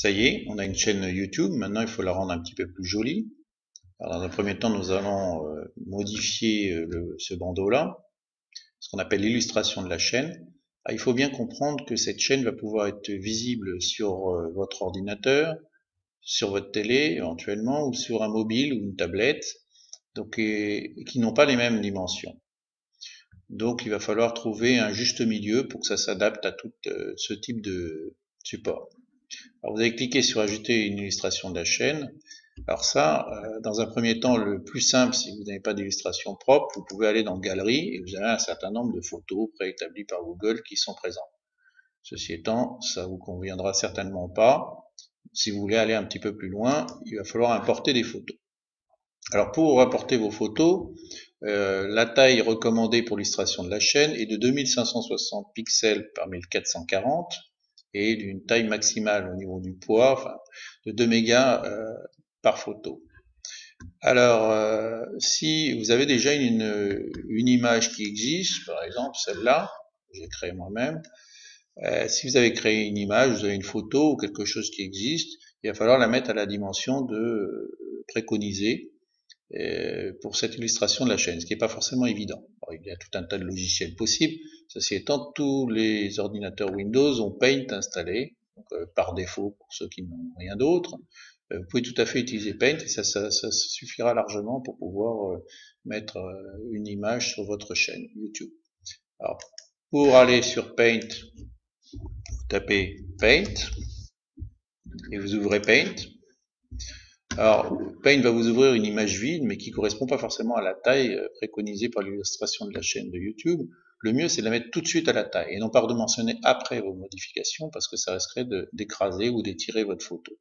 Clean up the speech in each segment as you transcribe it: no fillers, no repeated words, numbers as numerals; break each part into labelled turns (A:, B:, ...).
A: Ça y est, on a une chaîne YouTube. Maintenant, il faut la rendre un petit peu plus jolie. Alors, dans un premier temps, nous allons modifier ce bandeau-là, ce qu'on appelle l'illustration de la chaîne. Il faut bien comprendre que cette chaîne va pouvoir être visible sur votre ordinateur, sur votre télé éventuellement, ou sur un mobile ou une tablette, donc et qui n'ont pas les mêmes dimensions. Donc, il va falloir trouver un juste milieu pour que ça s'adapte à tout ce type de support. Alors, vous allez cliquer sur ajouter une illustration de la chaîne. Alors ça, dans un premier temps, le plus simple, si vous n'avez pas d'illustration propre, vous pouvez aller dans Galerie et vous avez un certain nombre de photos préétablies par Google qui sont présentes. Ceci étant, ça vous conviendra certainement pas. Si vous voulez aller un petit peu plus loin, il va falloir importer des photos. Alors pour importer vos photos, la taille recommandée pour l'illustration de la chaîne est de 2560 pixels par 1440 et d'une taille maximale au niveau du poids, enfin, de 2 mégas par photo. Alors, si vous avez déjà une image qui existe, par exemple celle-là, que j'ai créée moi-même, si vous avez créé une image, vous avez une photo ou quelque chose qui existe, il va falloir la mettre à la dimension de préconisée pour cette illustration de la chaîne, ce qui n'est pas forcément évident. Alors, il y a tout un tas de logiciels possibles. Ceci étant, tous les ordinateurs Windows ont Paint installé, donc, par défaut pour ceux qui n'ont rien d'autre. Vous pouvez tout à fait utiliser Paint et ça suffira largement pour pouvoir mettre une image sur votre chaîne YouTube. Alors, pour aller sur Paint, vous tapez Paint et vous ouvrez Paint. Alors, Paint va vous ouvrir une image vide, mais qui ne correspond pas forcément à la taille préconisée par l'illustration de la chaîne de YouTube. Le mieux, c'est de la mettre tout de suite à la taille, et non pas de mentionner après vos modifications, parce que ça risquerait d'écraser ou d'étirer votre photo.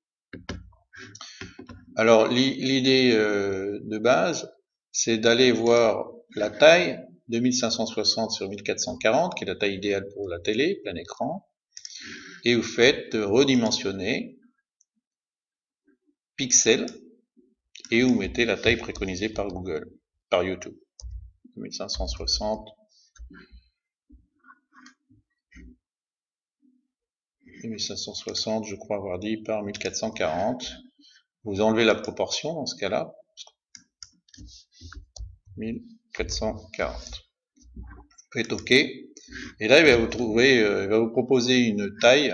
A: Alors, l'idée de base, c'est d'aller voir la taille 2560 sur 1440, qui est la taille idéale pour la télé, plein écran, et vous faites redimensionner pixels, et vous mettez la taille préconisée par Google, par YouTube. 2560, 2560, je crois avoir dit, par 1440. Vous enlevez la proportion dans ce cas-là. 1440. Vous faites OK. Et là, il va vous proposer une taille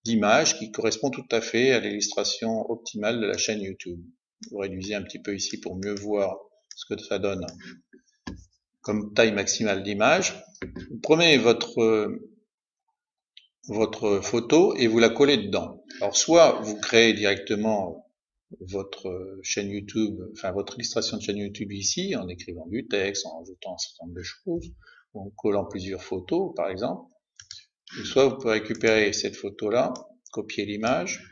A: d'image qui correspond tout à fait à l'illustration optimale de la chaîne YouTube. Vous réduisez un petit peu ici pour mieux voir ce que ça donne comme taille maximale d'image. Vous prenez votre photo et vous la collez dedans. Alors soit vous créez directement votre chaîne YouTube, enfin votre illustration de chaîne YouTube ici, en écrivant du texte, en ajoutant un certain nombre de choses, ou en collant plusieurs photos par exemple. Ou soit vous pouvez récupérer cette photo-là, copier l'image,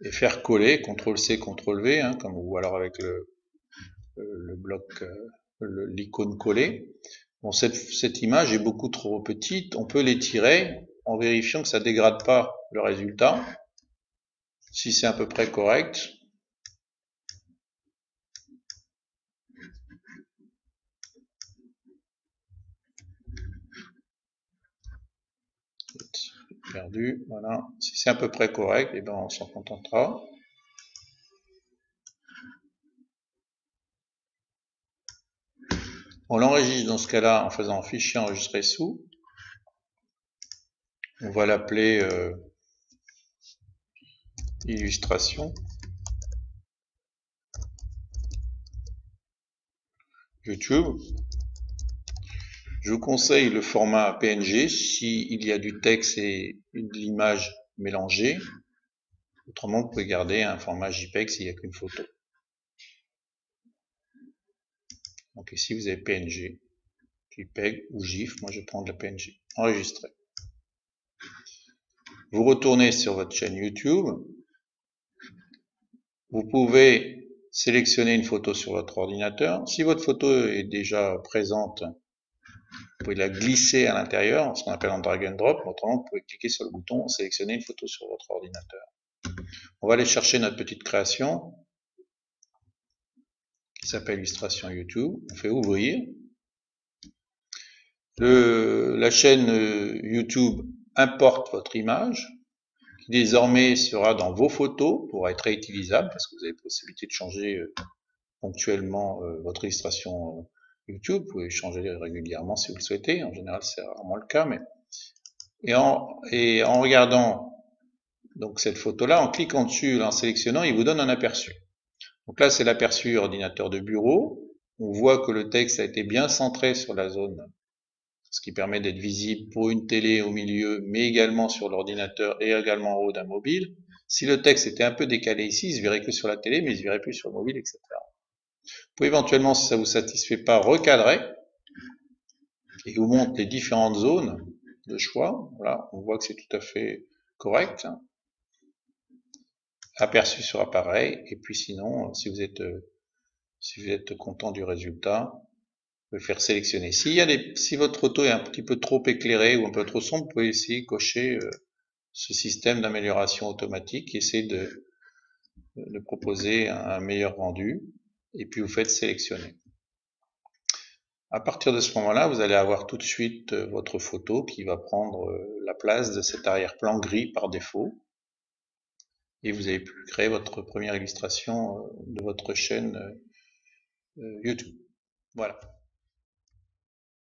A: et faire coller, CTRL-C, CTRL-V, hein, ou alors avec le bloc, l'icône coller. Bon, cette image est beaucoup trop petite, on peut l'étirer en vérifiant que ça ne dégrade pas le résultat. Si c'est à peu près correct, perdu, voilà. Si c'est à peu près correct, et ben on s'en contentera. On l'enregistre dans ce cas-là en faisant fichier enregistré sous. On va l'appeler illustration YouTube. Je vous conseille le format PNG s'il y a du texte et de l'image mélangée. Autrement, vous pouvez garder un format JPEG s'il n'y a qu'une photo. Donc ici, vous avez PNG, JPEG ou GIF. Moi, je prends de la PNG. Enregistré. Vous retournez sur votre chaîne YouTube. Vous pouvez sélectionner une photo sur votre ordinateur. Si votre photo est déjà présente, vous pouvez la glisser à l'intérieur, ce qu'on appelle un drag and drop. Autrement, vous pouvez cliquer sur le bouton, sélectionner une photo sur votre ordinateur. On va aller chercher notre petite création qui s'appelle illustration YouTube. On fait ouvrir. La chaîne YouTube importe votre image, qui désormais sera dans vos photos pour être réutilisable, parce que vous avez la possibilité de changer ponctuellement votre illustration YouTube. Vous pouvez changer régulièrement si vous le souhaitez. En général, c'est rarement le cas, mais et en regardant donc cette photo-là, en cliquant dessus, en sélectionnant, il vous donne un aperçu. Donc là, c'est l'aperçu ordinateur de bureau. On voit que le texte a été bien centré sur la zone, ce qui permet d'être visible pour une télé au milieu, mais également sur l'ordinateur et également en haut d'un mobile. Si le texte était un peu décalé ici, il se verrait que sur la télé, mais il se verrait plus sur le mobile, etc. Vous pouvez éventuellement, si ça vous satisfait pas, recadrer et vous montre les différentes zones de choix. Voilà, on voit que c'est tout à fait correct. Aperçu sera pareil. Et puis sinon, si vous êtes content du résultat, vous pouvez faire sélectionner. Si votre photo est un petit peu trop éclairée ou un peu trop sombre, vous pouvez essayer de cocher ce système d'amélioration automatique qui essaie de proposer un meilleur rendu. Et puis vous faites sélectionner. À partir de ce moment-là, vous allez avoir tout de suite votre photo qui va prendre la place de cet arrière-plan gris par défaut. Et vous avez pu créer votre première illustration de votre chaîne YouTube. Voilà.